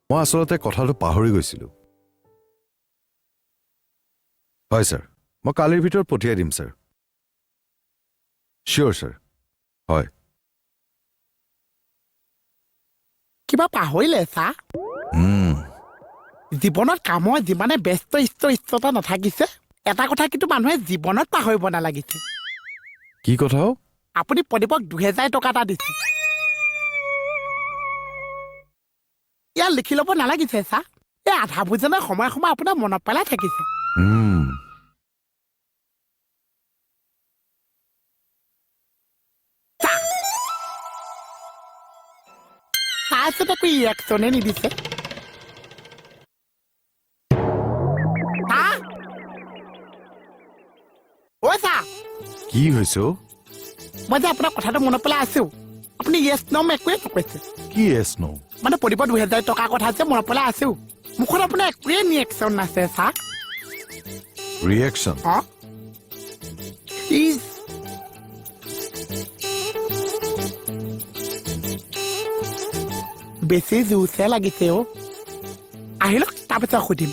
মই আসলতে কথাটো পাহৰি গৈছিলো হয় স্যাৰ মই কালিৰ ভিতৰত পঠিয়াই দিম স্যাৰ শিওৰ স্যাৰ হয় কিবা পাহৰিলে ছা জীৱনত কামৰ যিমানে ব্যস্ত ইষ্টতা নাথাকিছে এটা কথা কিন্তু মানুহে জীৱনত পাহৰিব নালাগিছে কি কথা আপুনি প্ৰদীপক 2000 টকা এটা দিছে ইয়াৰ লিখি ল'ব নালাগিছে ছা এই আধা বুজনে সময় সময় আপোনাৰ মনত পেলাই থাকিছে চাইছে একো ৰিয়েকশ্যনে নিদিছে কি হৈছে মই যে আপোনাৰ কথাটো মনত পেলাই আছো আপুনি য়েছ নম একোৱে নকৈছে কি য়েছ নো মানে প্ৰদীপৰ 2000 টকাৰ কথা যে মনত পেলাই আছো মুখত আপোনাৰ একোৱে ৰিয়েকশ্যন নাছে ছা ৰিয়েকশ্যন বেছি জোৰছে লাগিছে আহি লওক তাৰপিছত সুধিম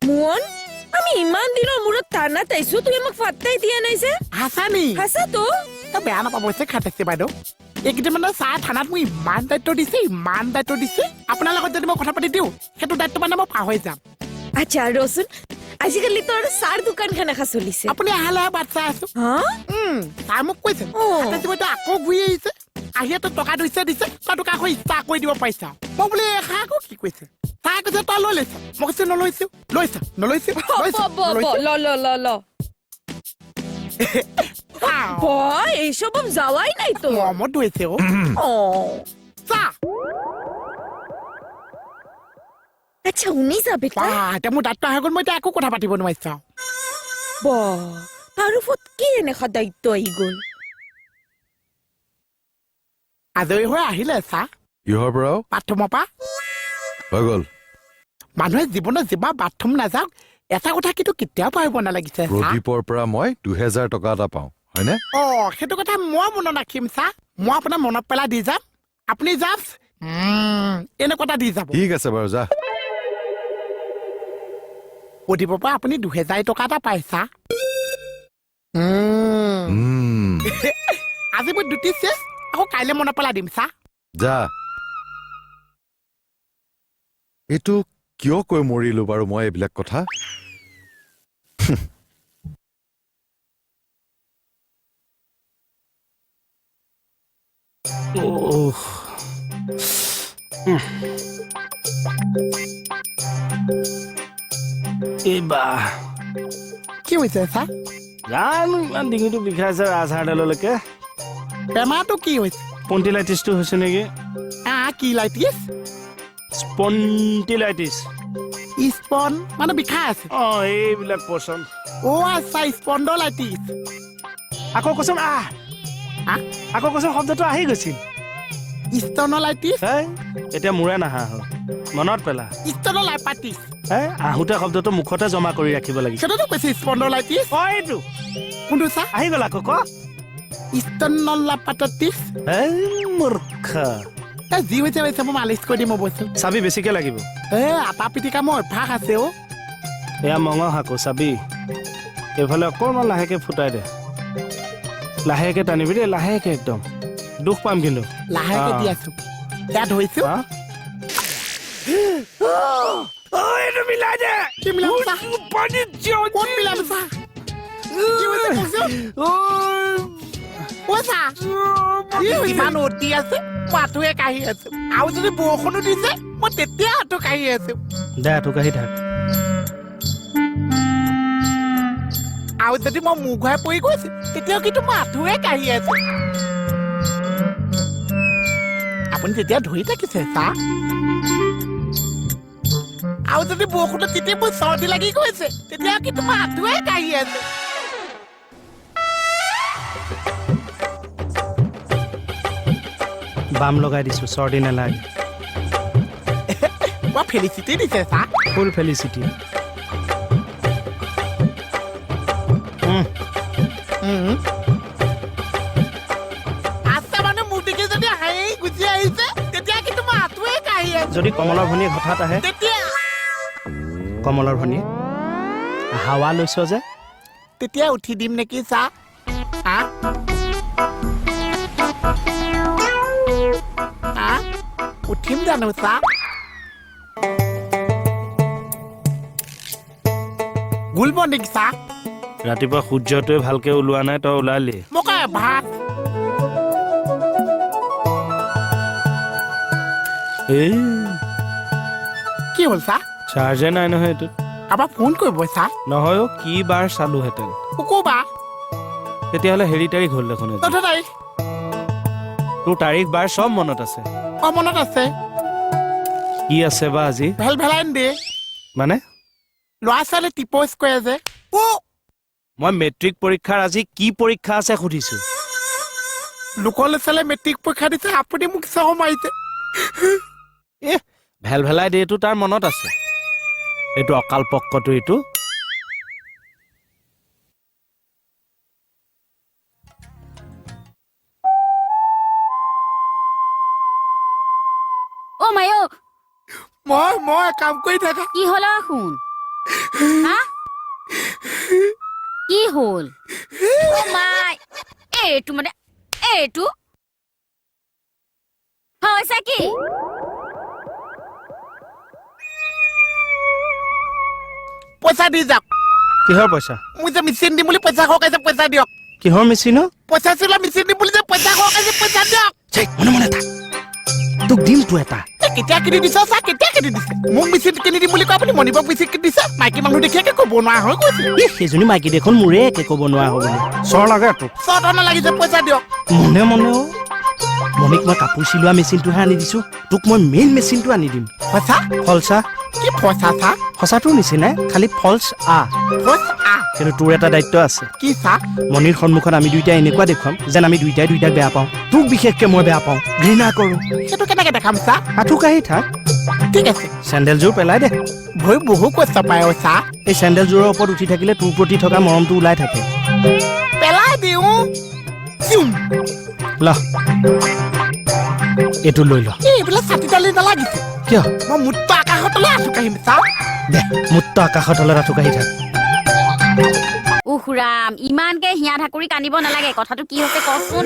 মুহন আমি ইমান দিনৰ মূৰত টানা তাইছো তুই আমাক ফাত্তাই দিয়া নাই যে হাসানি হাসা তো বেয়া নাপাব খাটাইছে বাইদেউ এইকেইদিন মানে চাহ থানাত মোক ইমান দায়িত্ব দিছে আপোনাৰ লগত যদি মই কথা পাতি দিওঁ সেইটো দায়িত্ব মানে মই পাহৰি যাম আচ্ছা ৰচোন আজিকালি তোৰ চাৰ দোকান খান এখন চলিছে আপুনি আহালে বাট চাই আছো চাই মোক কৈছে আকৌ ঘূৰি আহিছে আহি তো টকা দিছে তই তোক আকৌ ইচ্ছা কৰি দিব পাৰিছা মই বোলে আকৌ কি কৈছে তাই কৈছে তই লৈ লৈছ মই কৈছো নলৈছো এইসব যাওয়াই নাই তো মত ধুইছে আচ্ছা উনি যাবে এতিয়া মোৰ দাঁতটো আহি গ'ল মই এতিয়া একো কথা পাতিব নোৱাৰিছো তাৰ ওপৰত কি এনেকা দায়িত্ব আহি গ'ল আজৰি হৈ আহিলে চা কিহৰ পৰা বাথৰুমৰ পৰা হৈ গ'ল মানুহে জীৱনত যিবা বাথৰুম নাযাওক এটা কথা কিন্তু কেতিয়াও পাৰিব নালাগিছে প্ৰদীপৰ পৰা মই 2000 টকা এটা পাওঁ হয়নে সেইটো কথা মই মনত ৰাখিম চা মই আপোনাৰ মনত পেলাই দি যাম আপুনি যাওক এনেকুৱা এটা দি যাব ঠিক আছে বাৰু যা প্ৰদীপৰ পৰা আপুনি 2000 টকা এটা পাইছা আজি মই দুটি চেছ আকৌ কাইলৈ মনত পেলাই দিম চা যা এইটো কিয় কৈ মৰিলো বাৰু মই এইবিলাক কথা কি হৈছে চা জানো ইমান ডিঙিটো বিষাইছে ৰাজহাড়ডাললৈকে বেমাৰটো কি হৈছে স্পণ্ডিলাইটিছটো হৈছে নেকি কি লাইটিছ স্পণ্ডিলাইটিছ স্পন মানে বিষাই আছে এইবিলাক পচন্দ আচ্ছা স্পণ্ডলাইটিছ আকৌ কচোন আকৌ কচোন শব্দটো আহি গৈছিল স্তনলাইটিছ এতিয়া মোৰে নাহা হ'ল মনত পেলা স্তনলাইপাটিছ আহোঁতে শব্দটো মুখতে জমা কৰি ৰাখিব লাগিব সেইটোতো কৈছে স্পণ্ডলাইটিছ এইটো কোনটো চা আহি গ'ল আকৌ ক স্তনলাইপাটিছ মূৰ্খা যি হৈছে হৈছে মই মালিচ কৰি দিম অৱশ্যে চাবি বেছিকে লাগিব আটা পিটিকা মোৰ অভ্যাস আছে এয়া মঙহ শাকো চাবি এইফালে অকণমান লাহেকে ফুটাই দে লাহেকে টানিবি দেই লাহেকে একদম দুখ পাম কিন্তু লাহেকে দি আছো এয়া ধৰিছো এইটো মিলাই দে কি মিলাম চা পানীত ক'ত মিলাম চা কি হৈছে চা ইমান অতি আছে মাথোৱে কাঢ়ি আছো আৰু যদি বৰষুণো দিছে মই তেতিয়া হাতো কাঢ়ি আছো দে তোক আহি থাক আৰু যদি মই মুখ ঘূৰাই পৰি গৈছো তেতিয়াও কিন্তু মাথোৱে কাঢ়ি আছো আপুনি তেতিয়া ধৰি থাকিছে চা আৰু যদি বৰষুণত তেতিয়া মোৰ চৰ্দি লাগি গৈছে তেতিয়া কিন্তু মাথোৱে কাঢ়ি আছে বাম লগাই দিছো চৰ্দি নালাগে মই ফেলিচিটি দিছে চা ফুল ফেলিচিটি আছে মানে মূৰ্তিকে যদি হাঁহি গুচি আহিছে তেতিয়া কিন্তু মই আঁঠুৱে কাঢ়ি আছো যদি কমলৰ ভনীয়ে হঠাৎ আহে তেতিয়া কমলৰ ভনীয়ে হাৱা লৈছ যে তেতিয়া উঠি দিম নেকি চা উঠিম জানো চা গুল বনিক চা ৰাতিপুৱা সূৰ্যটোৱে ভালকে ওলোৱা নাই তই ওলালি মোক ভাত এই কি হ'ল চা চাৰ্জে নাই নহয় এইটোত কাৰোবাক ফোন কৰিব চা নহয় কি বাৰ চালোহেঁতেন ক'বা তেতিয়াহ'লে হেৰি তাৰিখ হ'ল দেখোন আজি। তথা তাৰিখ তোৰ তাৰিখ বাৰ চব মনত আছে মনত আছে কি আছে বা আজি ভেলাইন দে মানে ল'ৰা ছোৱালী টিপচ কৰে যে মই মেট্ৰিক পৰীক্ষাৰ আজি কি পৰীক্ষা আছে সুধিছো লোকৰ ল'ৰা ছোৱালীয়ে মেট্ৰিক পৰীক্ষা দিছে আপুনি মোক চহ মাৰিছে ভেলাই দেটো তাৰ মনত আছে এইটো অকাল পক্কটো এইটো মই কাম কৰি থাকা কি হ'ল শুন কি হ'ল এইটো মানে এইটো হৈছে কি পইচা দি যাওক কিহৰ পইচা মোক যে মেচিন দিম বুলি পইচা খৰকাইছে পইচা দিয়ক কিহৰ মেচিন পইচা চিলা মেচিন দিম বুলি যে পইচা খৰকাইছে পইচা দিয়ক মনে মনে থাক তোক দিম তো এটা কেতিয়া কিনি দিছ চা কেতিয়া কিনি দিছে মোক মেচিন কিনি দিম বুলি কয় আপুনি মণিবাক মেচিন কিনি দিছে মাইকী মানুহ দেখিয়াকে ক'ব নোৱাৰা হৈ গৈছে সেইজনী মাইকী দেখোন মোৰে একে ক'ব নোৱাৰা হ'ব চৰ লাগে তোক চট নালাগিছে পইচা দিয়ক মনে মনে মণিক মই কাপোৰ চিলোৱা মেচিনটোহে আনি দিছো তোক মই মেইন মেচিনটো আনি দিম পইচা ফলচা কি পইচা চা সঁচাটোৰ নিচিনাই খালি ফলচ কিন্তু তোৰ এটা দায়িত্ব আছে কি চা মণিৰ সন্মুখত আমি দুইটাই এনেকুৱা দেখুৱাম যেন আমি দুইটাই দুইটাক বেয়া পাওঁ তোক বিশেষকে মই বেয়া পাওঁ ঘৃণা কৰো সেইটো কেনেকে দেখাম চা আঁঠু কাঢ়ি থাক ঠিক আছে চেণ্ডেলযোৰ পেলাই দে ভৰি বহু কষ্ট পায় চা এই চেণ্ডেলযোৰৰ ওপৰত উঠি থাকিলে তোৰ প্ৰতি থকা মৰমটো ওলাই থাকে পেলাই দিওঁ ল এইটো লৈ ল এইবিলাক ছাতি দালি নালাগিছে কিয় মই মুঠটো আকাশতলৈ আঁঠু কাঢ়িম চা দে মুঠটো আকাশত হ'লে আঁঠু কাঢ়ি থাক উখুৰাম ইমানকে হিয়া ঢাকুৰি কান্দিব নালাগে কথাটো কি হৈছে কচোন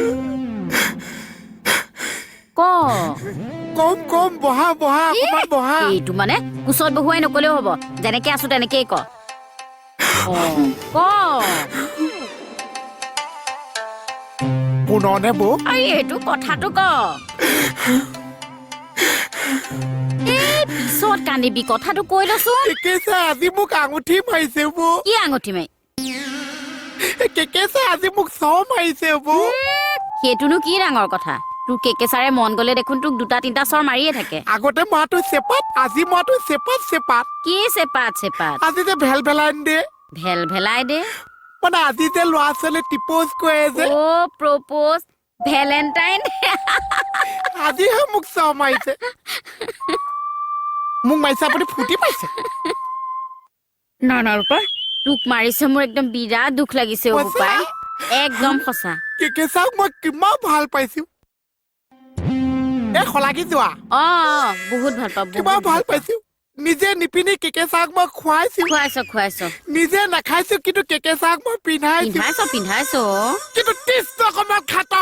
কম বহা অকমান বহা এইটো মানে কোচত বহুৱাই নকলেও হ'ব যেনেকে আছো তেনেকেই ক পুনৰনে বৌ এইটো কথাটো ক পিছত কান্দিবি কথাটো কৈ লচোন কেকেছে আজি মোক আঙুঠি মাৰিছে বৌ কি আঙুঠি মাৰি কেকেছে আজি মোক চৰ মাৰিছে বৌ সেইটোনো কি ডাঙৰ কথা তোৰ কেকেচাৰে মন গলে দেখোন তোক দুটা তিনিটা চৰ মাৰিয়ে থাকে আগতে মৰাটো চেপাত আজি মৰাটো চেপাত কি চেপাত আজি যে ভেলাইন দে ভেলাই দে মানে আজি যে ল'ৰা ছোৱালী টিপ'জ কৰে যে প্ৰপ'জ ভেলেণ্টাইন আজিহে মোক চৰ মাৰিছে মোক মাৰিছে আপুনি ফুটি পাইছে না ৰূপা তোক মাৰিছে মোৰ একদম বিৰাট দুখ লাগিছে ৰূপাই একদম সঁচা কেকেচাক মই কিমান ভাল পাইছো লাগি যোৱা বহুত ভাল পাব কিমান ভাল পাইছো নিজে নিপিনি কেকেচাক মই খুৱাইছ নিজে নাখাইছো কিন্তু কেকেচাক মই পিন্ধাইছো কিন্তু টেষ্ট অকমান খাত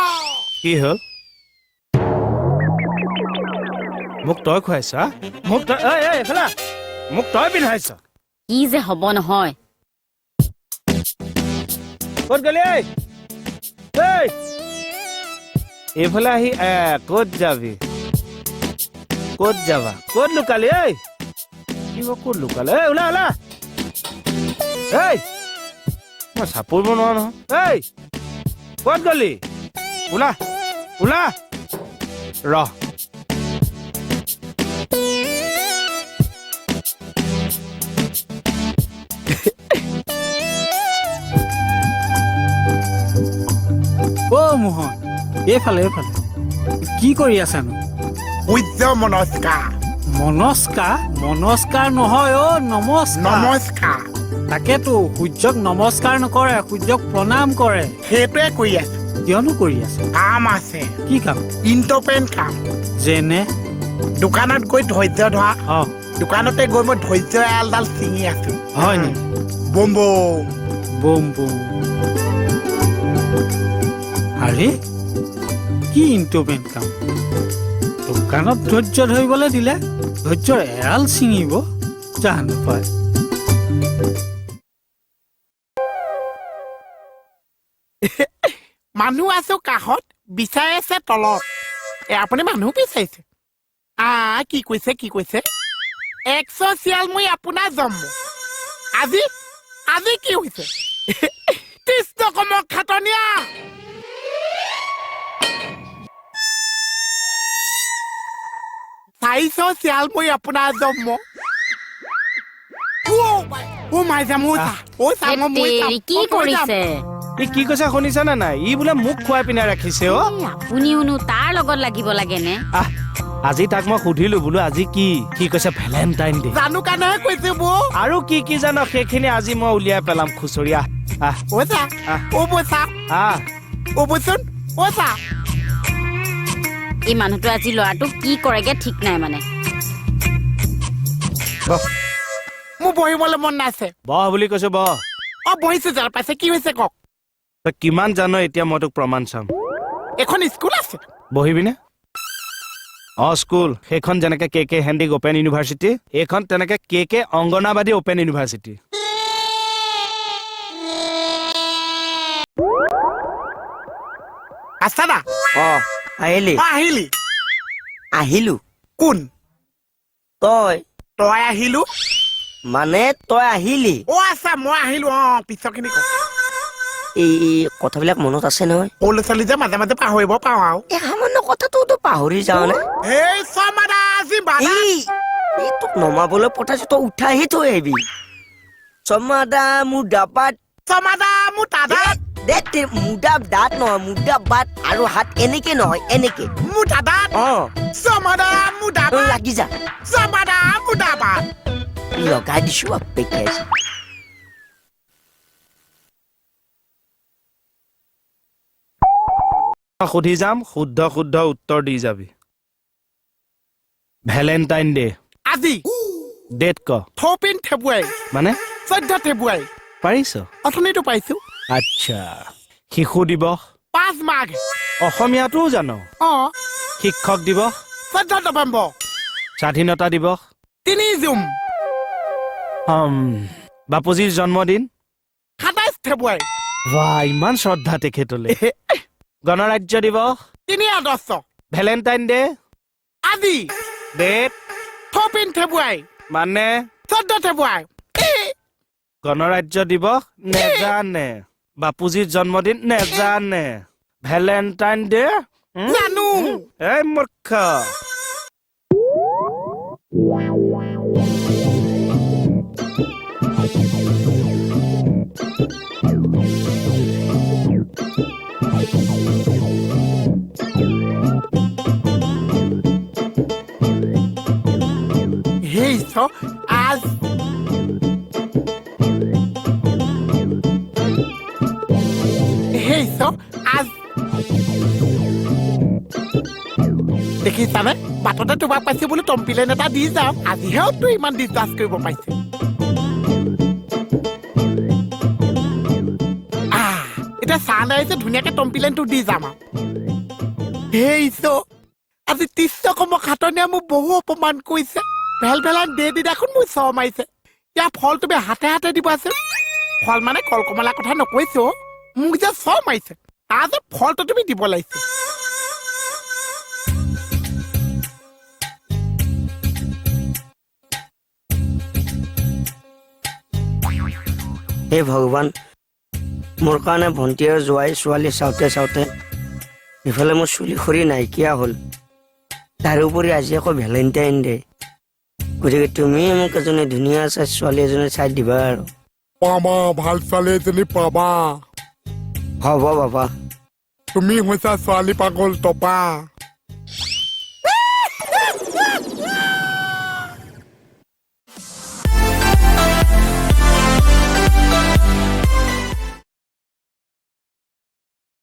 কি হ'ল মোক তই খুৱাইছ মোক তই এইফালে মোক তই পিন্ধাইছ কি যে হ'ব নহয় ক'ত গলি এইফালে আহি ক'ত যাবি ক'ত যাবা ক'ত লুকালি ক'ত লুকালে ওলা মই চাপৰিব নোৱাৰো নহয় ক'ত গলি ওলা ৰহ মুহন এইফালে কি কৰি আছানো সূৰ্য মনস্কাৰ মনস্কাৰ নহয় অ নমস্কাৰ নমস্কাৰ তাকেতো সূৰ্যক নমস্কাৰ নকৰে সূৰ্যক প্ৰণাম কৰে সেইটোৱে কৰি আছো কিয়নো কৰি আছে কাম আছে কি কাম ইণ্টপেণ্ট কাম যেনে দোকানত গৈ ধৈৰ্য ধৰা অ দোকানতে গৈ মই ধৈৰ্য এলডাল ছিঙি আছো হয় নেকি বম বম বুম বুম আৰে কি ইণ্টপেণ্ট কাম দোকানত ধৈৰ্য ধৰিবলৈ দিলে ধৈৰ্যৰ এৰাল ছিঙিব জানো পায় মানুহ আছো কাষত বিচাৰি আছে তলত আপুনি মানুহ বিচাৰিছে কি কৈছে এক্সচিয়েল মই আপোনাৰ জন্ম আজি কি হৈছে কৃষ্ণ কমক খাটনীয়া চিয়াল মই আপোনাৰ জন্ম কি কৰিছে ই কি কৈছে শুনিছা নে নাই ই বোলে মোক খুৱাই পিনে ৰাখিছে অ আপুনিওনো তাৰ লগত লাগিব লাগে নে আজি তাক মই সুধিলো বোলো আজি কি কৈছে ভেলেণ্টাইন ডে জানো কাৰণেহে কৈছে বৌ আৰু কি জানো সেইখিনি আজি মই উলিয়াই পেলাম খুচৰীয়া এই মানুহটো আজি ল'ৰাটোক কি কৰেগে ঠিক নাই মানে মোৰ বহিবলৈ মন নাছে বহ বুলি কৈছো বহ বহিছো যাৰ পাইছে কি হৈছে কওক তই কিমান জানো এতিয়া মই তোক প্ৰমাণ চাম এখন স্কুল আছে বহিবিনে স্কুল সেইখন যেনেকে কে হেণ্ডিক অপেন ইউনিভাৰ্চিটি এইখন তেনেকে কে অংগনাবাদী অপেন ইউনিভাৰ্চিটি আছাদা আহিলো কোন তই আহিলো মানে তই আহিলি আচ্ছা মই আহিলো পিছৰখিনি এই কথাবিলাক মনত আছে নহয় সৰু ল'ৰা ছোৱালী যে মাজে মাজে পাহৰিব পাওঁ আৰু সামান্য কথাটোতো পাহৰি যাও নে তোক নমাবলৈ পঠাইছো তই উঠাইহে থৈ আহিবি চমাদা মোৰ ডাবাত মুদা দাঁত নহয় মুদা বাট আৰু হাত এনেকে নহয় এনেকে লাগি যা লগাই দিছো অপেক্ষাইছো সুধি যাম শুদ্ধ উত্তৰ দি যাবি ভেলেণ্টাইন ডে আজি ডেট ক 14 ফেব্ৰুৱাৰী মানে 14 ফেব্ৰুৱাৰী পাৰিছ অথনিতো পাইছো আচ্ছা শিশু দিৱস 5 মাঘ অসমীয়াটোও জানো শিক্ষক দিৱস 14 নৱেম্বৰ স্বাধীনতা দিৱস 3 জুন বাপুজীৰ জন্মদিন 27 ফেব্ৰুৱাৰী বাহ ইমান শ্ৰদ্ধা তেখেতলৈ গণৰাজ্য দিৱস 3 আগষ্ট ভেলেণ্টাইন ডে আজি ডেট 14 ফেব্ৰুৱাৰী মানে 14 ফেব্ৰুৱাৰী গণৰাজ্য দিৱস নেজানে বাপুজীৰ জন্মদিন নেজানে ভেলেণ্টাইন ডে জানো এই মূৰ্খ আজ দেখিছানে বাটতে তোমাক পাইছে বুলি টম্পিলেন এটা দি যাম আজিহে তো ইমান ডিছকাছ কৰিব পাইছে এতিয়া চাহ নাইছে ধুনীয়াকে টম্পিলেনটো দি যাম আজি 30 কম খাটনীয়া মোক বহু অপমান কৰিছে ভেলভেলান দে দি দেখোন মোৰ চ মাৰিছে ইয়াৰ ফল তুমি হাতে হাতে দিবাচোন ফল মানে কলকমলা কথা নকৈছো মোক যে চ মাৰিছে তাৰ যে ফলটো তুমি দিব লাগিছে হে ভগৱান মোৰ কাৰণে ভণ্টি আৰু জোৱাই ছোৱালী চাওঁতে ইফালে মোৰ চুলি খৰি নাইকিয়া হ'ল তাৰোপৰি আজি আকৌ ভেলেণ্টাইন ডে গতিকে তুমি মোক এজনী ধুনীয়া চাই ছোৱালী এজনী চাই দিবা আৰু পাবা ভাল ছোৱালী এজনী পাবা হ'ব বাবা তুমি হৈছা ছোৱালী পাগল টপা